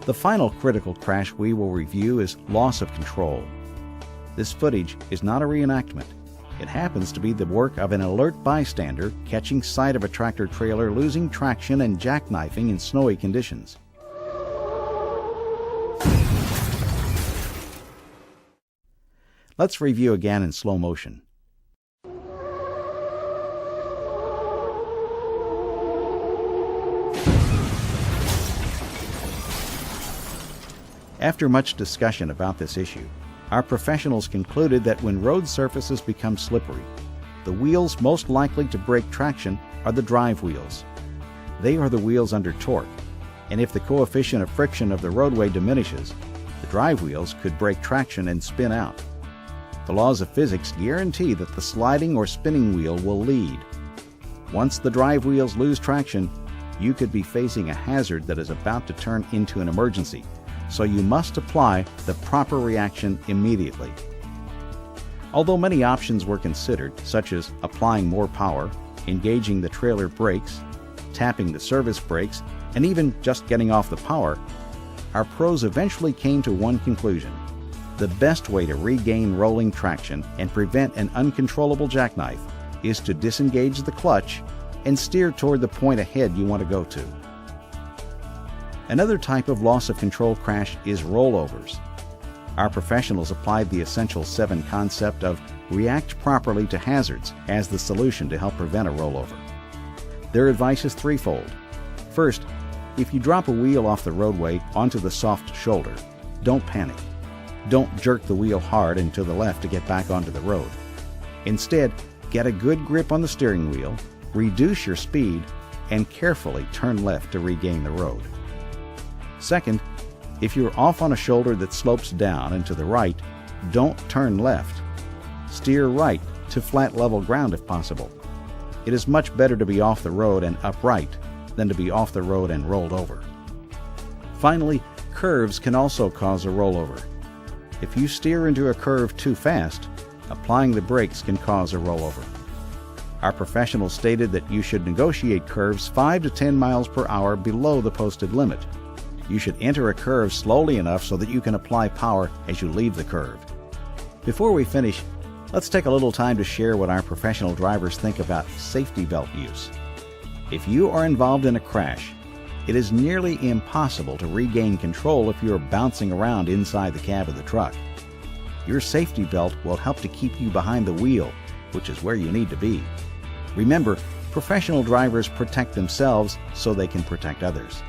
The final critical crash we will review is loss of control. This footage is not a reenactment. It happens to be the work of an alert bystander catching sight of a tractor-trailer losing traction and jackknifing in snowy conditions. Let's review again in slow motion. After much discussion about this issue, our professionals concluded that when road surfaces become slippery, the wheels most likely to break traction are the drive wheels. They are the wheels under torque, and if the coefficient of friction of the roadway diminishes, the drive wheels could break traction and spin out. The laws of physics guarantee that the sliding or spinning wheel will lead. Once the drive wheels lose traction, you could be facing a hazard that is about to turn into an emergency, so you must apply the proper reaction immediately. Although many options were considered, such as applying more power, engaging the trailer brakes, tapping the service brakes, and even just getting off the power, our pros eventually came to one conclusion. The best way to regain rolling traction and prevent an uncontrollable jackknife is to disengage the clutch and steer toward the point ahead you want to go to. Another type of loss of control crash is rollovers. Our professionals applied the Essential 7 concept of react properly to hazards as the solution to help prevent a rollover. Their advice is threefold. First, if you drop a wheel off the roadway onto the soft shoulder, don't panic. Don't jerk the wheel hard and to the left to get back onto the road. Instead, get a good grip on the steering wheel, reduce your speed, and carefully turn left to regain the road. Second, if you're off on a shoulder that slopes down and to the right, don't turn left. Steer right to flat level ground if possible. It is much better to be off the road and upright than to be off the road and rolled over. Finally, curves can also cause a rollover. If you steer into a curve too fast, applying the brakes can cause a rollover. Our professionals stated that you should negotiate curves 5 to 10 miles per hour below the posted limit. You should enter a curve slowly enough so that you can apply power as you leave the curve. Before we finish, let's take a little time to share what our professional drivers think about safety belt use. If you are involved in a crash, it is nearly impossible to regain control if you are bouncing around inside the cab of the truck. Your safety belt will help to keep you behind the wheel, which is where you need to be. Remember, professional drivers protect themselves so they can protect others.